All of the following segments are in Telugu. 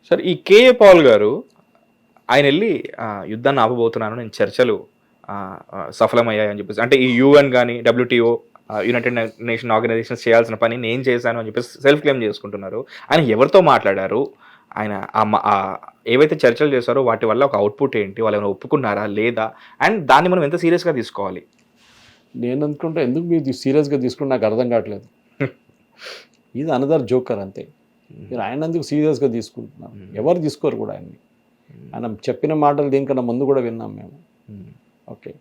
సార్ ఈ కేఏ పాల్ గారు ఆయన వెళ్ళి యుద్ధాన్ని ఆపబోతున్నాను, నేను చర్చలు సఫలమయ్యాయి అని చెప్పేసి, అంటే ఈ యుఎన్ కానీ డబ్ల్యూటీఓ యునైటెడ్ నేషన్ ఆర్గనైజేషన్స్ చేయాల్సిన పని నేను చేశాను అని చెప్పేసి సెల్ఫ్ క్లెయిమ్ చేసుకుంటున్నారు. ఆయన ఎవరితో మాట్లాడారు, ఆయన ఏవైతే చర్చలు చేశారో వాటి వల్ల ఒక అవుట్పుట్ ఏంటి, వాళ్ళు ఏమైనా ఒప్పుకున్నారా లేదా, అండ్ దాన్ని మనం ఎంత సీరియస్గా తీసుకోవాలి? నేను అనుకుంటే ఎందుకు మీరు సీరియస్గా తీసుకుంటే నాకు అర్థం కావట్లేదు. ఇది అనదర్ జోకర్ అంతే. మీరు ఆయన ఎందుకు సీరియస్గా తీసుకుంటున్నారు? ఎవరు తీసుకోరు కూడా ఆయన్ని. ఆయన చెప్పిన మాటలు దీనికన్నా ముందు కూడా విన్నాం మేము. ఓకే,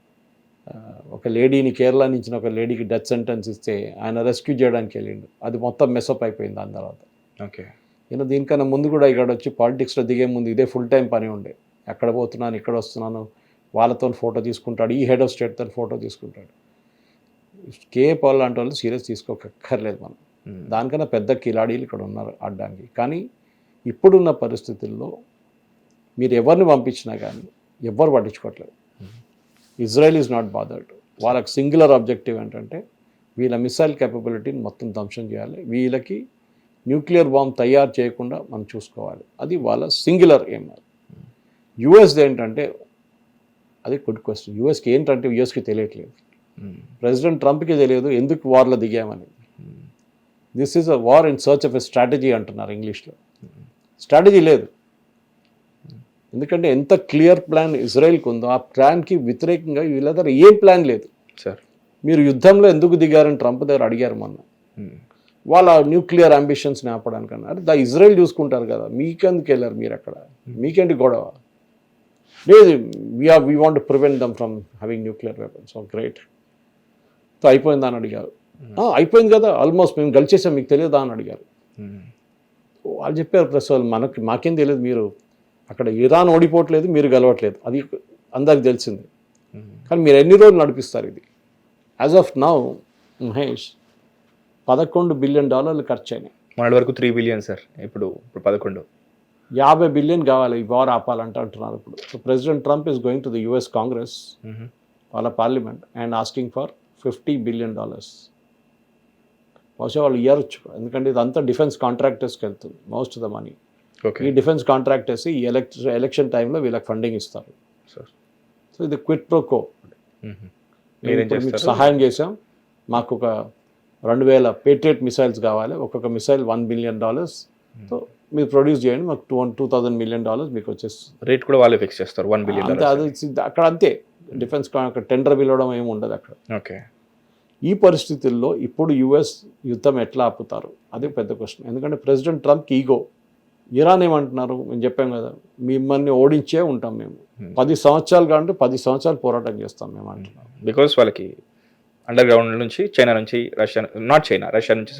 ఒక లేడీని కేరళ నుంచి ఒక లేడీకి డెత్ సెంటెన్స్ ఇస్తే ఆయన రెస్క్యూ చేయడానికి వెళ్ళిండు. అది మొత్తం మెస్అప్ అయిపోయింది దాని తర్వాత. ఓకే, ఈయన దీనికన్నా ముందు కూడా ఇక్కడ వచ్చి పాలిటిక్స్లో దిగే ముందు ఇదే ఫుల్ టైం పని ఉండే. ఎక్కడ పోతున్నాను, ఇక్కడ వస్తున్నాను, వాళ్ళతో ఫోటో తీసుకుంటాడు, ఈ హెడ్ ఆఫ్ స్టేట్తో ఫోటో తీసుకుంటాడు. కేఏ పాల్ లాంటి వాళ్ళు సీరియస్ తీసుకోకర్లేదు మనం. దానికన్నా పెద్ద కిలాడీలు ఇక్కడ ఉన్నారు ఆడడానికి. కానీ ఇప్పుడున్న పరిస్థితుల్లో మీరు ఎవరిని పంపించినా కానీ ఎవ్వరు పట్టించుకోవట్లేదు. Israel is not bothered. వాళ్ళకి సింగులర్ ఆబ్జెక్టివ్ ఏంటంటే వీళ్ళ మిసైల్ కేపబిలిటీని మొత్తం ధ్వంసం చేయాలి, వీళ్ళకి న్యూక్లియర్ బాంబ్ తయారు చేయకుండా మనం చూసుకోవాలి. అది వాళ్ళ సింగులర్ ఎయిమ్. యుఎస్ది ఏంటంటే అది గుడ్ క్వశ్చన్. యుఎస్కి ఏంటంటే యుఎస్కి తెలియట్లేదు, ప్రెసిడెంట్ ట్రంప్కి తెలియదు ఎందుకు వార్లో దిగామని. This is a war in search of a strategy అంటున్నారు ఇంగ్లీష్లో. స్ట్రాటజీ లేదు. ఎందుకంటే ఎంత క్లియర్ ప్లాన్ ఇజ్రాయెల్కి ఉందో ఆ ప్లాన్కి వ్యతిరేకంగా వీళ్ళ దగ్గర ఏం ప్లాన్ లేదు. సార్ మీరు యుద్ధంలో ఎందుకు దిగారని ట్రంప్ దగ్గర అడిగారు మొన్న. వాళ్ళ న్యూక్లియర్ అంబిషన్స్ని ఆపడానికన్నా. అరే ఇజ్రాయెల్ చూసుకుంటారు కదా, మీకెందుకు వెళ్ళారు మీరు అక్కడ, మీకేంటి గొడవ? లేదు, we want prevent dum from having nuclear weapons. So great, so అయిపోయిందా అని అడిగారు. అయిపోయింది కదా, ఆల్మోస్ట్ మేము గెలిచేసాం, మీకు తెలియదా అని అడిగారు. వాళ్ళు చెప్పారు ప్రెస్ వాళ్ళు, మాకేం తెలియదు, మీరు అక్కడ ఇరాన్ ఓడిపోవట్లేదు, మీరు గెలవట్లేదు, అది అందరికి తెలిసింది. కానీ మీరు ఎన్ని రోజులు నడిపిస్తారు ఇది? As of now Mahesh $11 billion ఖర్చు అయినాయి. మన వరకు 3 బిలియన్ సార్, ఇప్పుడు 11. 50 బిలియన్ కావాలి ఈ వార్ ఆపాలంటే అంటున్నారు ఇప్పుడు. So president Trump is going to the US Congress, వాళ్ళ parliament, and asking for $50 billion. బహుశా వాళ్ళు ఇయ్యవచ్చు, ఎందుకంటే ఇదంతా డిఫెన్స్ కాంట్రాక్టర్స్కి వెళ్తుంది మోస్ట్ ఆఫ్ ద మనీ. ఈ డిఫెన్స్ కాంట్రాక్టర్స్ ఈ ఎలక్షన్ టైంలో వీళ్ళకి ఫండింగ్ ఇస్తారు. సో ఇది క్విట్ ప్రో కో. మీకు సహాయం చేసాం, మాకు ఒక 2000 పేట్రియట్ మిసైల్స్ కావాలి, ఒక్కొక్క మిసైల్ $1 బిలియన్. సో మీరు ప్రొడ్యూస్ చేయండి, మాకు $2,000 మిలియన్ మీకు వచ్చేస్తుంది. రేట్ కూడా వాళ్ళే ఫిక్స్ చేస్తారు, $1 బిలియన్. అది అక్కడ అంతే. డిఫెన్స్ టెండర్ పిలవడం ఏమి ఉండదు అక్కడ. ఓకే, ఈ పరిస్థితుల్లో ఇప్పుడు యుఎస్ యుద్ధం ఎట్లా ఆపుతారు అదే పెద్ద క్వశ్చన్. ఎందుకంటే ప్రెసిడెంట్ ట్రంప్కి ఈగో. ఇరాన్ ఏమంటున్నారు, మేము చెప్పాం కదా, మిమ్మల్ని ఓడించే ఉంటాం మేము, 10 సంవత్సరాలు కాంటే 10 సంవత్సరాలు పోరాటం చేస్తాం మేము అంటున్నాం. బికాస్ వాళ్ళకి అండర్ గ్రౌండ్ నుంచి చైనా నుంచి రష్యా నుంచి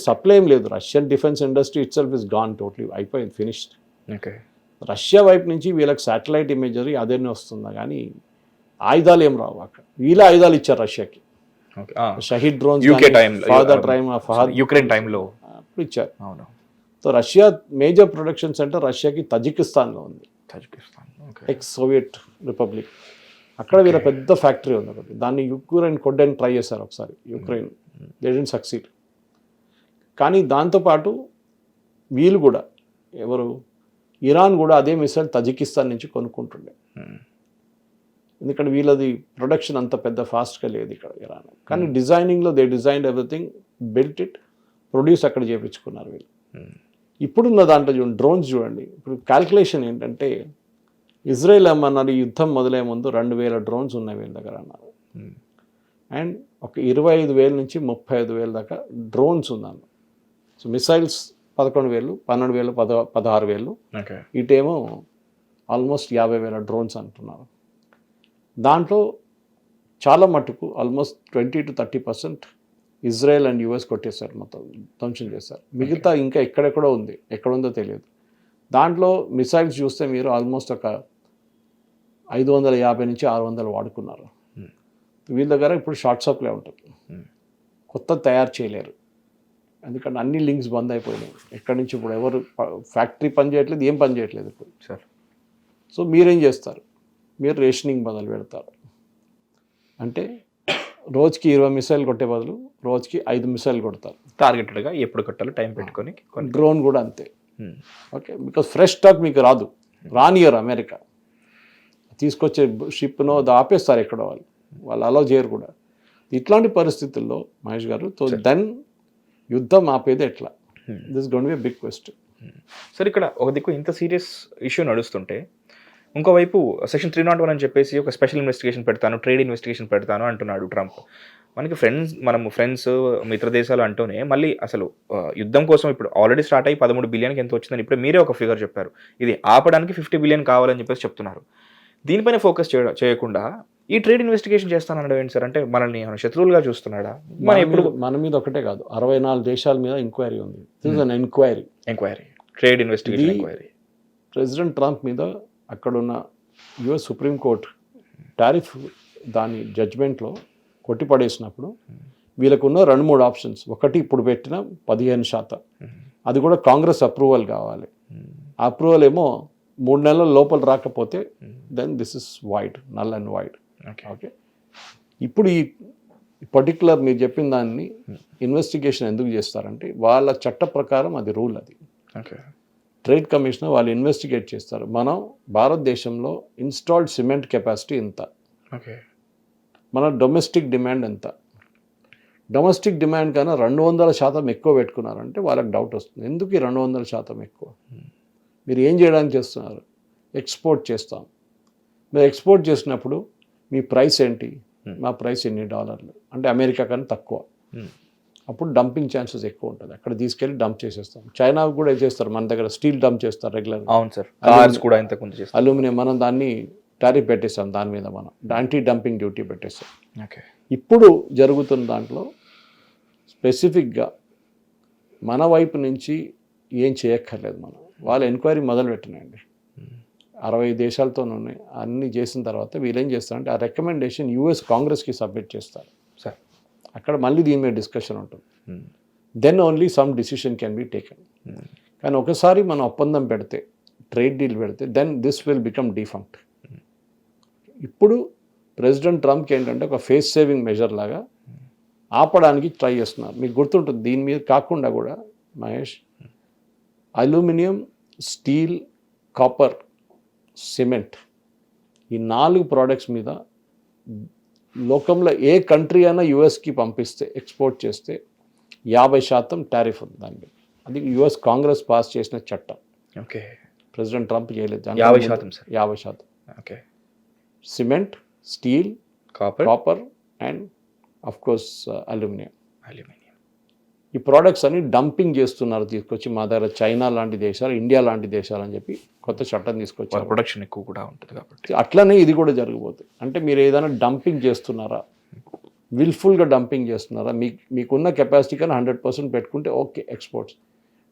సప్లై ఏం లేదు. Russian defence industry it self is gone totally, అయిపోయింది, ఫినిష్డ్. ఓకే, రష్యా వైపు నుంచి వీళ్ళకి శాటిలైట్ ఇమేజరీ అదేనే వస్తుందా కానీ ఆయుధాలు ఏం రావు అక్కడ. వీళ్ళ ఆయుధాలు ఇచ్చారు రష్యాకి, షహీద్ డ్రోన్స్, యుక్రెయిన్ టైంలో అప్పుడు ఇచ్చారు. అవును. So Russia major production centre రష్యాకి తజికిస్తాన్లో ఉంది, ఎక్స్ సోవియట్ రిపబ్లిక్. అక్కడ వీళ్ళ పెద్ద ఫ్యాక్టరీ ఉంది ఒకటి. దాన్ని యుక్రెయిన్ కొట్టడానికి ట్రై చేశారు ఒకసారి, యుక్రెయిన్ దే డిడ్ంట్ సక్సీడ్. కానీ దాంతోపాటు వీళ్ళు కూడా ఎవరు, ఇరాన్ కూడా అదే మిసైల్ తజికిస్తాన్ నుంచి కొనుక్కుంటుండే. ఎందుకంటే వీళ్ళది ప్రొడక్షన్ అంత పెద్ద ఫాస్ట్గా లేదు ఇక్కడ ఇరాన్. కానీ డిజైనింగ్లో they designed everything, built it, produce అక్కడ చేయించుకున్నారు వీళ్ళు. ఇప్పుడున్న దాంట్లో చూడండి, డ్రోన్స్ చూడండి. ఇప్పుడు క్యాల్కులేషన్ ఏంటంటే ఇజ్రాయెల్ ఏమన్నారు, యుద్ధం మొదలయ్యే ముందు 2000 డ్రోన్స్ ఉన్నాయి వీళ్ళ దగ్గర అన్నారు. అండ్ ఒక 25,000 నుంచి 35,000 దాకా డ్రోన్స్ ఉందన్న. So missiles 11,000, 12,000, 16,000. ఇటేమో ఆల్మోస్ట్ 50,000 డ్రోన్స్ అంటున్నారు. దాంట్లో చాలా మటుకు almost 20 to 30% Israel and US కొట్టేశారు, మొత్తం ధ్వంసం చేశారు. మిగతా ఇంకా ఎక్కడెక్కడో ఉంది, ఎక్కడుందో తెలియదు. దాంట్లో మిసైల్స్ చూస్తే మీరు ఆల్మోస్ట్ ఒక 550 నుంచి 600 వాడుకున్నారు. వీళ్ళ దగ్గర ఇప్పుడు షార్ట్ సప్లై ఉంటుంది, కొత్త తయారు చేయలేరు. ఎందుకంటే అన్ని లింక్స్ బంద్ అయిపోయినాయి. ఎక్కడి నుంచి ఇప్పుడు ఎవరు ఫ్యాక్టరీ పని చేయట్లేదు, ఏం పని చేయట్లేదు ఇప్పుడు సార్. సో మీరేం చేస్తారు, మీరు రేషనింగ్ మొదలు పెడతారు. అంటే రోజుకి 20 మిసైల్ కొట్టే బదులు రోజుకి 5 మిసైల్ కొడతారు టార్గెటెడ్గా, ఎప్పుడు కొట్టాలో టైం పెట్టుకొని. డ్రోన్ కూడా అంతే. ఓకే, బికాస్ ఫ్రెష్ స్టాక్ మీకు రాదు, రానియర్ అమెరికా తీసుకొచ్చే షిప్నో ఆపేస్తారు ఎక్కడో వాళ్ళు అలౌ చేయరు కూడా. ఇట్లాంటి పరిస్థితుల్లో మహేష్ గారు, సో దెన్ యుద్ధం ఆపేది ఎట్లా? This gonna be big question. Sir ఇక్కడ ఒక దిక్కు ఇంత సీరియస్ ఇష్యూ నడుస్తుంటే ఇంకోవైపు సెక్షన్ 301 అని చెప్పేసి ఒక స్పెషల్ ఇన్వెస్టిగేషన్ పెడతాను, ట్రేడ్ ఇన్వెస్టిగేషన్ పెడతాను అంటున్నాడు ట్రంప్. మనకి ఫ్రెండ్స్ మిత్ర దేశాలు అంటూనే మళ్ళీ అసలు యుద్ధం కోసం ఇప్పుడు ఆల్రెడీ స్టార్ట్ అయ్యి 13 బిలియన్కి ఎంత వచ్చిందని ఇప్పుడు మీరే ఒక ఫిగర్ చెప్పారు. ఇది ఆపడానికి 50 బిలియన్ కావాలని చెప్పేసి చెప్తున్నారు. దీనిపైన ఫోకస్ చేయకుండా ఈ ట్రేడ్ ఇన్వెస్టిగేషన్ చేస్తానన్నాడు ఏంటి సార్? అంటే మనల్ని శత్రువులుగా చూస్తున్నాడా? మన మీద ఒకటే కాదు, 64 దేశాల మీద ఎంక్వైరీ ఉంది. Enquiry trade investigation enquiry. President Trump మీద అక్కడున్న యుఎస్ సుప్రీంకోర్టు టారిఫ్ దాని జడ్జ్మెంట్లో కొట్టిపడేసినప్పుడు వీళ్ళకున్న 2-3 ఆప్షన్స్. ఒకటి ఇప్పుడు పెట్టిన 15%, అది కూడా కాంగ్రెస్ అప్రూవల్ కావాలి. అప్రూవల్ ఏమో 3 నెలల లోపల రాకపోతే then this is void, null and void. Okay, ఇప్పుడు ఈ పర్టికులర్ మీరు చెప్పిన దాన్ని ఇన్వెస్టిగేషన్ ఎందుకు చేస్తారంటే వాళ్ళ చట్ట ప్రకారం అది రూల్. అది ట్రేడ్ కమిషనర్ వాళ్ళు ఇన్వెస్టిగేట్ చేస్తారు. మనం భారతదేశంలో ఇన్స్టాల్డ్ సిమెంట్ కెపాసిటీ ఎంత, మన డొమెస్టిక్ డిమాండ్ ఎంత, డొమెస్టిక్ డిమాండ్ కన్నా 200% ఎక్కువ పెట్టుకున్నారంటే వాళ్ళకి డౌట్ వస్తుంది. ఎందుకు ఈ 200% ఎక్కువ? మీరు ఏం చేయడానికి చేస్తున్నారు? ఎక్స్పోర్ట్ చేస్తాం. మీరు ఎక్స్పోర్ట్ చేసినప్పుడు మీ ప్రైస్ ఏంటి? మా ప్రైస్ ఎన్ని డాలర్లు అంటే అమెరికా కన్నా తక్కువ. అప్పుడు డంపింగ్ ఛాన్సెస్ ఎక్కువ ఉంటుంది. అక్కడ తీసుకెళ్ళి డంప్ చేసేస్తాం. చైనా కూడా చేస్తారు, మన దగ్గర స్టీల్ డంప్ చేస్తారు రెగ్యులర్. అవును సార్, కార్స్ కూడా ఇంతకుముందు చేస్తారు. అల్యూమినియం మనం దాన్ని టారిఫ్ పెట్టేస్తాం, దాని మీద మనం యాంటీ డంపింగ్ డ్యూటీ పెట్టేస్తాం. ఓకే, ఇప్పుడు జరుగుతున్న దాంట్లో స్పెసిఫిక్గా మన వైపు నుంచి ఏం చేయక్కర్లేదు. మనం వాళ్ళు ఎంక్వైరీ మొదలు పెట్టినాయండి, 60 దేశాలతో ఉన్నాయి. అన్నీ చేసిన తర్వాత వీళ్ళు ఏం చేస్తారంటే ఆ రికమెండేషన్ యూఎస్ కాంగ్రెస్కి సబ్మిట్ చేస్తారు సార్. అక్కడ మళ్ళీ దీని మీద డిస్కషన్ ఉంటుంది. Then only some decision can be taken. కానీ ఒకసారి మనం ఒప్పందం పెడితే, ట్రేడ్ డీల్ పెడితే, then this will become defunct. ఇప్పుడు ప్రెసిడెంట్ ట్రంప్కి ఏంటంటే ఒక ఫేస్ సేవింగ్ మెజర్ లాగా ఆపడానికి ట్రై చేస్తున్నారు. మీకు గుర్తుంటుంది, దీని మీద కాకుండా కూడా Mahesh, aluminium, steel, copper, cement, ఈ 4 ప్రోడక్ట్స్ మీద లోకంలో ఏ కంట్రీ అయినా యుఎస్కి పంపిస్తే, ఎక్స్పోర్ట్ చేస్తే 50% టారిఫ్ ఉంది దాని మీద. అది యుఎస్ కాంగ్రెస్ పాస్ చేసిన చట్టం. ఓకే, ప్రెసిడెంట్ ట్రంప్ చేయలేదు. 50%. Okay, cement, steel, copper and of course aluminium. ఈ ప్రోడక్ట్స్ అన్ని డంపింగ్ చేస్తున్నారు తీసుకొచ్చి మా దగ్గర. చైనా లాంటి దేశాలు, ఇండియా లాంటి దేశాలు అని చెప్పి కొత్త చట్టం తీసుకొచ్చారు. ప్రొడక్షన్ ఎక్కువ కూడా ఉంటుంది కాబట్టి అట్లనే ఇది కూడా జరగబోతుంది. అంటే మీరు ఏదైనా డంపింగ్ చేస్తున్నారా, విల్ఫుల్గా డంపింగ్ చేస్తున్నారా, మీకున్న కెపాసిటీ కన్నా 100% పెట్టుకుంటే ఓకే ఎక్స్పోర్ట్స్,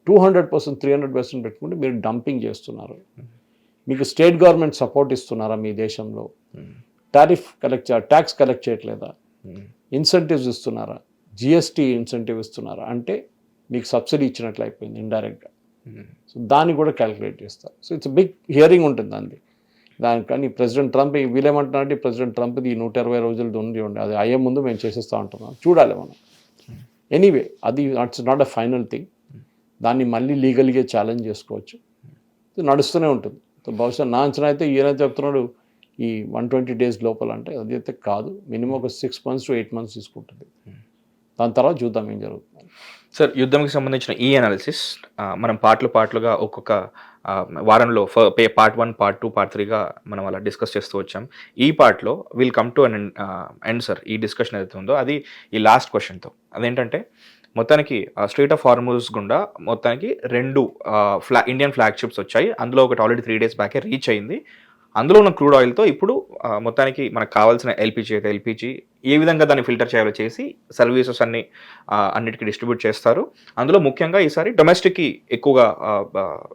200%, 300% పెట్టుకుంటే మీరు డంపింగ్ చేస్తున్నారు. మీకు స్టేట్ గవర్నమెంట్ సపోర్ట్ ఇస్తున్నారా మీ దేశంలో, ట్యాక్స్ కలెక్ట్ చేయట్లేదా, ఇన్సెంటివ్స్ ఇస్తున్నారా, జిఎస్టీ ఇన్సెంటివ్ ఇస్తున్నారా, అంటే మీకు సబ్సిడీ ఇచ్చినట్లు అయిపోయింది ఇండైరెక్ట్గా. సో దాన్ని కూడా క్యాలిక్యులేట్ చేస్తారు. సో ఇట్స్ బిగ్ హియరింగ్ ఉంటుంది దానికి. కానీ ప్రెసిడెంట్ ట్రంప్ వీళ్ళేమంటున్నారంటే ప్రెసిడెంట్ ట్రంప్ది 120 రోజులు ఉండి అది అయ్యే ముందు మేము చేసేస్తూ ఉంటున్నాం, చూడాలి మనం. ఎనీవే, అది it's not a final thing. దాన్ని మళ్ళీ లీగల్గా ఛాలెంజ్ చేసుకోవచ్చు, నడుస్తూనే ఉంటుంది. సో బహుశా నా అంచనా అయితే ఈయనైతే చెప్తున్నాడు ఈ 120 days లోపల, అంటే అది అయితే కాదు, మినిమం ఒక 6 months to 8 months తీసుకుంటుంది. దాని తర్వాత చూద్దాం ఏం జరుగుతుంది. సార్, యుద్ధంకి సంబంధించిన ఈ అనాలిసిస్ మనం పార్ట్లుగా ఒక్కొక్క వారంలో పార్ట్ 1, పార్ట్ 2, పార్ట్ 3గా మనం అలా డిస్కస్ చేస్తూ వచ్చాం. ఈ పార్ట్లో will come to end sir. ఈ డిస్కషన్ ఏదైతే ఉందో అది ఈ లాస్ట్ క్వశ్చన్తో. అదేంటంటే మొత్తానికి స్ట్రెయిట్ ఆఫ్ హార్మూజ్ గుండా మొత్తానికి 2 ఇండియన్ ఫ్లాగ్ షిప్స్ వచ్చాయి. అందులో ఒకటి ఆల్రెడీ 3 days బ్యాకే రీచ్ అయింది. అందులో ఉన్న క్రూడ్ ఆయిల్తో ఇప్పుడు మొత్తానికి మనకు కావాల్సిన ఎల్పిజి ఏ విధంగా దాన్ని ఫిల్టర్ చేయాలో చేసి సర్వీసెస్ అన్నిటికీ డిస్ట్రిబ్యూట్ చేస్తారు. అందులో ముఖ్యంగా ఈసారి డొమెస్టిక్కి ఎక్కువగా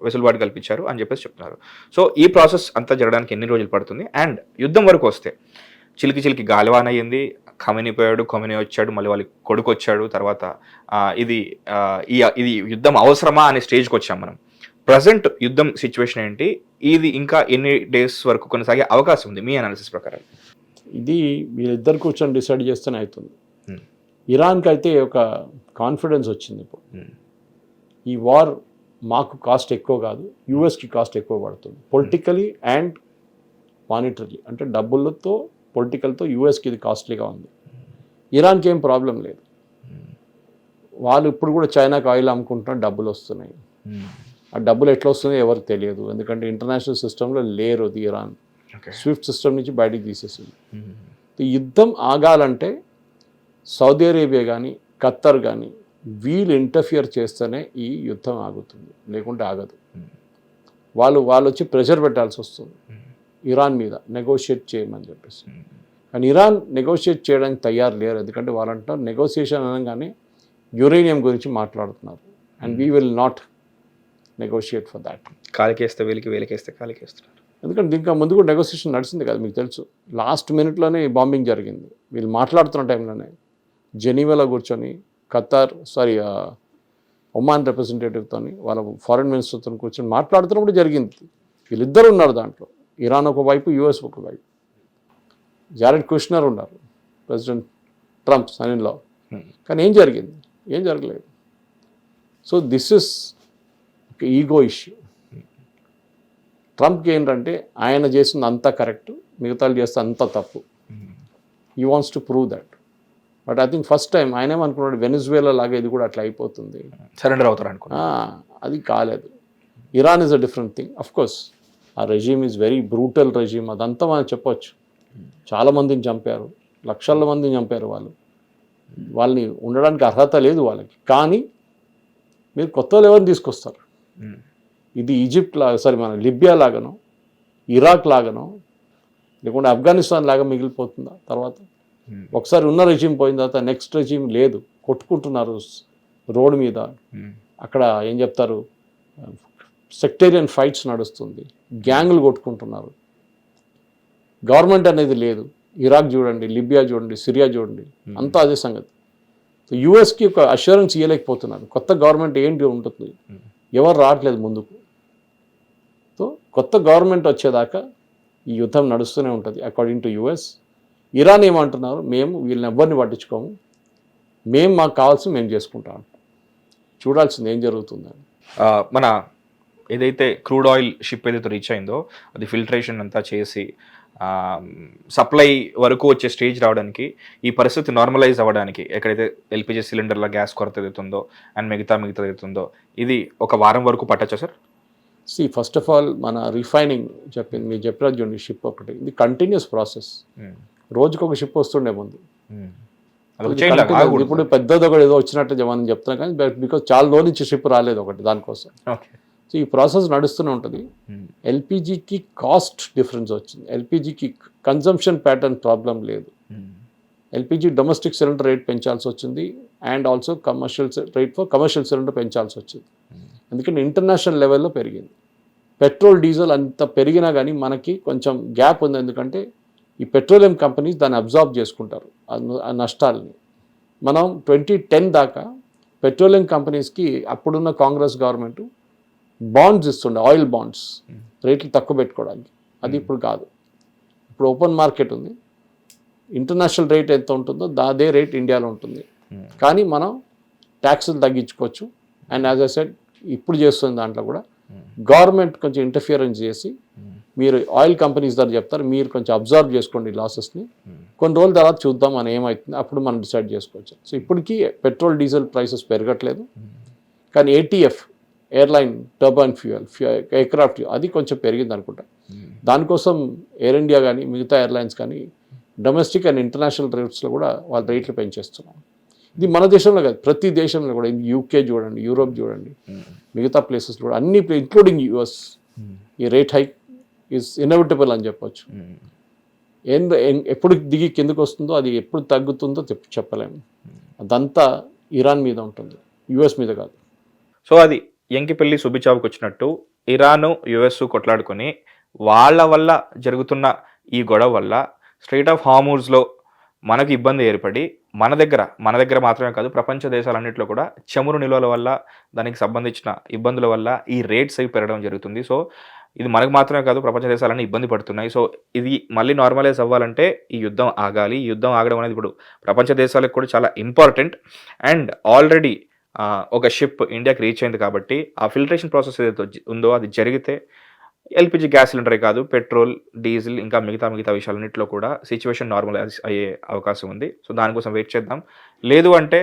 వెసులుబాటు కల్పించారు అని చెప్పేసి చెప్తున్నారు. సో ఈ ప్రాసెస్ అంతా జరగడానికి ఎన్ని రోజులు పడుతుంది? అండ్ యుద్ధం వరకు వస్తే చిలికి గాలివాన అయ్యింది, ఖమేనీ వచ్చాడు, మళ్ళీ వాళ్ళ కొడుకు వచ్చాడు, తర్వాత ఇది యుద్ధం అవసరమా అనే స్టేజ్కి వచ్చాం మనం. ప్రజెంట్ యుద్ధం సిచ్యువేషన్ ఏంటి? ఇది ఇంకా ఎన్ని డేస్ వరకు కొనసాగే అవకాశం ఉంది మీ అనాలిసిస్ ప్రకారం? ఇది వీళ్ళిద్దరు కూర్చొని డిసైడ్ చేస్తేనే అవుతుంది. ఇరాన్కి అయితే ఒక కాన్ఫిడెన్స్ వచ్చింది ఇప్పుడు. ఈ వార్ మాకు కాస్ట్ ఎక్కువ కాదు, యూఎస్కి కాస్ట్ ఎక్కువ పడుతుంది పొలిటికలీ అండ్ మానిటరీ, అంటే డబ్బులతో పొలిటికల్తో యూఎస్కి ఇది కాస్ట్లీగా ఉంది. ఇరాన్కి ఏం ప్రాబ్లం లేదు, వాళ్ళు ఇప్పుడు కూడా చైనాకి ఆయిల్ అమ్ముకుంటున్న డబ్బులు వస్తున్నాయి. ఆ డబ్బులు ఎట్లా వస్తున్నాయో ఎవరికి తెలియదు, ఎందుకంటే ఇంటర్నేషనల్ సిస్టంలో లేరు అది. ఇరాన్ స్విఫ్ట్ సిస్టమ్ నుంచి బయటికి తీసేసింది. ఈ యుద్ధం ఆగాలంటే సౌదీ అరేబియా కానీ ఖత్తర్ కానీ వీళ్ళు ఇంటర్ఫియర్ చేస్తేనే ఈ యుద్ధం ఆగుతుంది, లేకుంటే ఆగదు. వాళ్ళు వచ్చి ప్రెషర్ పెట్టాల్సి వస్తుంది ఇరాన్ మీద, నెగోషియేట్ చేయమని చెప్పేసి. కానీ ఇరాన్ నెగోషియేట్ చేయడానికి తయారు లేరు, ఎందుకంటే వాళ్ళు అంటున్నారు నెగోషియేషన్ అనగానే యురేనియం గురించి మాట్లాడుతున్నారు. And we will not negotiate for that. కాలికేస్తే వీళ్ళకి, వేలికేస్తే కాలికేస్తున్నారు. ఎందుకంటే దీనికి ముందు కూడా నెగోషియేషన్ నడిచింది కదా, మీకు తెలుసు. లాస్ట్ మినిట్లోనే బాంబింగ్ జరిగింది. వీళ్ళు మాట్లాడుతున్న టైంలోనే జెనీవాలో కూర్చొని ఒమాన్ రిప్రజెంటేటివ్తో, వాళ్ళ ఫారెన్ మినిస్టర్తో కూర్చొని మాట్లాడుతున్నప్పుడు జరిగింది. వీళ్ళిద్దరు ఉన్నారు దాంట్లో, ఇరాన్ ఒకవైపు, యూఎస్ ఒకవైపు. జారెడ్ కుష్నర్ ఉన్నారు, ప్రెసిడెంట్ ట్రంప్ సన్-ఇన్-లా. కానీ ఏం జరిగింది? ఏం జరగలేదు. So this is ego issue. ట్రంప్కి ఏంటంటే ఆయన చేసింది అంతా కరెక్ట్, మిగతాలు చేస్తే అంతా తప్పు. He wants to prove that. But I think first time ఆయన ఏమనుకున్నాడు, వెనిజువేలా లాగా ఇది కూడా అట్లా అయిపోతుంది, సరెండర్ అవుతారు అనుకున్నా. అది కాలేదు. Iran is a different thing. Of course ఆ regime is very brutal regime, అదంతా మనం చెప్పొచ్చు. చాలామందిని చంపారు, లక్షల మందిని చంపారు. వాళ్ళని ఉండడానికి అర్హత లేదు వాళ్ళకి. కానీ మీరు కొత్త ఎవరిని తీసుకొస్తారు? ఇది ఈజిప్ట్ మన లిబియా లాగానో, ఇరాక్ లాగానో, లేకుంటే ఆఫ్ఘనిస్తాన్ లాగా మిగిలిపోతుందా? తర్వాత ఒకసారి ఉన్న రెజీమ్ పోయిన తర్వాత నెక్స్ట్ రెజీమ్ లేదు, కొట్టుకుంటున్నారు రోడ్డు మీద. అక్కడ ఏం చెప్తారు, సెక్టేరియన్ ఫైట్స్ నడుస్తుంది, గ్యాంగులు కొట్టుకుంటున్నారు, గవర్నమెంట్ అనేది లేదు. ఇరాక్ చూడండి, లిబియా చూడండి, సిరియా చూడండి, అంతా అదే సంగతి. సో యూఎస్కి ఒక అష్యూరెన్స్ ఇవ్వలేకపోతున్నారు, కొత్త గవర్నమెంట్ ఏంటి ఉంటుంది, ఎవరు రావట్లేదు ముందుకు. సో కొత్త గవర్నమెంట్ వచ్చేదాకా ఈ యుద్ధం నడుస్తూనే ఉంటుంది అకార్డింగ్ టు యుఎస్. ఇరాన్ ఏమంటున్నారు, మేము వీళ్ళని ఎవ్వరిని పట్టించుకోము, మాకు కావాల్సింది మేము చేసుకుంటాం. చూడాల్సింది ఏం జరుగుతుందని. మన ఏదైతే క్రూడ్ ఆయిల్ షిప్ ఏదైతే రీచ్ అయిందో అది ఫిల్టరేషన్ అంతా చేసి సప్లై వరకు వచ్చే స్టేజ్ రావడానికి, ఈ పరిస్థితి నార్మలైజ్ అవ్వడానికి, ఎక్కడైతే ఎల్పిజి సిలిండర్ల గ్యాస్ కొరత ఏదైతుందో అండ్ మిగతా ఏదైతుందో, ఇది ఒక వారం వరకు పట్టచ్చా సార్? ఫస్ట్ ఆఫ్ ఆల్ మన రిఫైనింగ్ చెప్పింది, మీరు చెప్పినది చూడండి, షిప్ ఒకటి ఇది కంటిన్యూస్ ప్రాసెస్. రోజుకి ఒక షిప్ వస్తుండే ముందు, ఇప్పుడు పెద్దది ఒకటి ఏదో వచ్చినట్టు మనం చెప్తున్నాం, కానీ బికాజ్ చాలా రోజు నుంచి షిప్ రాలేదు ఒకటి దానికోసం. సో ఈ ప్రాసెస్ నడుస్తూనే ఉంటుంది. ఎల్పిజికి కాస్ట్ డిఫరెన్స్ వచ్చింది, ఎల్పిజికి కన్జంప్షన్ ప్యాటర్న్ ప్రాబ్లం లేదు. ఎల్పిజి డొమెస్టిక్ సిలిండర్ రేట్ పెంచాల్సి వచ్చింది, and also commercial rate for commercial cylinder పెంచాల్సి వచ్చింది, ఎందుకంటే ఇంటర్నేషనల్ లెవెల్లో పెరిగింది. పెట్రోల్ డీజిల్ అంత పెరిగినా కానీ మనకి కొంచెం గ్యాప్ ఉంది, ఎందుకంటే ఈ పెట్రోలియం కంపెనీస్ దాన్ని అబ్జార్బ్ చేసుకుంటారు ఆ నష్టాలని. మనం 2010 దాకా పెట్రోలియం కంపెనీస్కి అప్పుడున్న కాంగ్రెస్ గవర్నమెంట్ బాండ్స్ ఇస్తుండే, ఆయిల్ బాండ్స్, రేట్లు తక్కువ పెట్టుకోవడానికి. అది ఇప్పుడు కాదు, ఇప్పుడు ఓపెన్ మార్కెట్ ఉంది, ఇంటర్నేషనల్ రేట్ ఎంత ఉంటుందో అదే రేట్ ఇండియాలో ఉంటుంది. కానీ మనం ట్యాక్సులు తగ్గించుకోవచ్చు. అండ్ యాజ్ ఐ సెడ్, ఇప్పుడు చేస్తుంది దాంట్లో కూడా గవర్నమెంట్ కొంచెం ఇంటర్ఫియరెన్స్ చేసి, మీరు ఆయిల్ కంపెనీస్ ద్వారా చెప్తారు, మీరు కొంచెం అబ్జర్వ్ చేసుకోండి లాసెస్ని, కొన్ని రోజుల తర్వాత చూద్దాం అని ఏమవుతుంది, అప్పుడు మనం డిసైడ్ చేసుకోవచ్చు. సో ఇప్పటికీ పెట్రోల్ డీజిల్ ప్రైసెస్ పెరగట్లేదు, కానీ ATF, airline turbine fuel, aircraft, అది కొంచెం పెరిగింది అనుకుంటా. దానికోసం ఎయిర్ ఇండియా కానీ మిగతా ఎయిర్లైన్స్ కానీ డొమెస్టిక్ అండ్ ఇంటర్నేషనల్ రేట్స్లో కూడా వాళ్ళ రేట్లు పెంచేస్తున్నాం. ఇది మన దేశంలో కాదు, ప్రతి దేశంలో కూడా, యూకే చూడండి, యూరోప్ చూడండి, మిగతా ప్లేసెస్ కూడా, అన్ని ఇంక్లూడింగ్ యుఎస్, ఈ రేట్ హైక్ ఈజ్ ఇన్ఎవిటబుల్ అని చెప్పొచ్చు. ఎప్పుడు దిగి కిందకు వస్తుందో, అది ఎప్పుడు తగ్గుతుందో చెప్పలేము. అదంతా ఇరాన్ మీద ఉంటుంది, యుఎస్ మీద కాదు. సో అది ఎంకిపల్లి సుబ్బిచావుకు వచ్చినట్టు ఇరాను యుఎస్ కొట్లాడుకొని వాళ్ళ వల్ల జరుగుతున్న ఈ గొడవ వల్ల స్ట్రెయిట్ ఆఫ్ హార్మూజ్లో మనకు ఇబ్బంది ఏర్పడి మన దగ్గర మాత్రమే కాదు, ప్రపంచ దేశాలన్నింటిలో కూడా చమురు నిల్వల వల్ల, దానికి సంబంధించిన ఇబ్బందుల వల్ల ఈ రేట్స్ అవి పెరగడం జరుగుతుంది. సో ఇది మనకు మాత్రమే కాదు, ప్రపంచ దేశాలన్నీ ఇబ్బంది పడుతున్నాయి. సో ఇది మళ్ళీ నార్మలైజ్ అవ్వాలంటే ఈ యుద్ధం ఆగాలి. ఈ యుద్ధం ఆగడం అనేది ఇప్పుడు ప్రపంచ దేశాలకు కూడా చాలా ఇంపార్టెంట్. అండ్ ఆల్రెడీ ఒక షిప్ ఇండియాకి రీచ్ అయింది కాబట్టి ఆ ఫిల్టరేషన్ ప్రాసెస్ ఏదైతే ఉందో అది జరిగితే ఎల్పిజి గ్యాస్ సిలిండరే కాదు, పెట్రోల్, డీజిల్ ఇంకా మిగతా విషయాలన్నింటిలో కూడా సిచ్యువేషన్ నార్మల్ అయ్యే అవకాశం ఉంది. సో దానికోసం వెయిట్ చేద్దాం. లేదు అంటే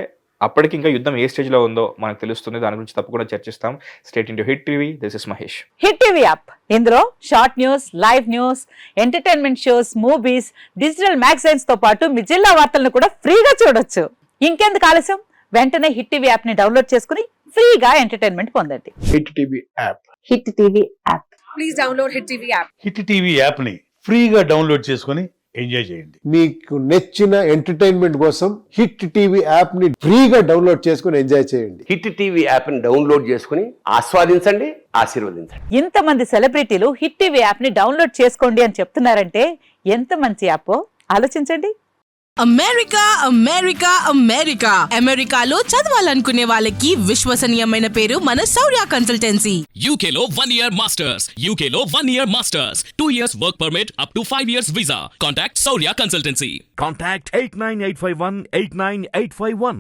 అప్పటికి ఇంకా యుద్ధం ఏ స్టేజ్లో ఉందో మనకు తెలుస్తుంది. దాని గురించి తప్పకుండా చర్చిస్తాం. State into Hit TV. This is Mahesh. Hit TV app, ఇందులో short news, live news, entertainment shows, movies, digital magazines తో పాటు మీ జిల్లా వార్తలను కూడా ఫ్రీగా చూడొచ్చు. ఇంకెందుకు ఆలస్యం, వెంటనే హిట్ టీవీ యాప్ ని డౌన్లోడ్ చేసుకుని ఫ్రీగా ఎంటర్టైన్మెంట్ పొందండి. Hit TV app. Hit TV app. Please download Hit TV app. Hit TV యాప్ని ఫ్రీగా డౌన్లోడ్ చేసుకొని ఎంజాయ్ చేయండి. మీకు నచ్చిన ఎంటర్టైన్మెంట్ కోసం హిట్ టీవీ యాప్ ని ఫ్రీగా డౌన్లోడ్ చేసుకుని ఎంజాయ్ చేయండి. హిట్ టీవీ యాప్ని డౌన్లోడ్ చేసుకుని ఆస్వాదించండి, ఆశీర్వదించండి. ఇంతమంది సెలబ్రిటీలు హిట్ టీవీ యాప్ ని డౌన్లోడ్ చేసుకోండి అని చెప్తున్నారంటే ఎంత మంచి యాప్ ఆలోచించండి. అమెరికా అమెరికా అమెరికా అమెరికాలో చదవాలనుకునే వాళ్ళకి విశ్వసనీయమైన పేరు మన శౌర్య కన్సల్టెన్సీ. UK లో 1 year masters, UK లో 1 year masters, 2 years work permit up to 5 years visa. Contact Saurya Consultancy. Contact 89851 89851.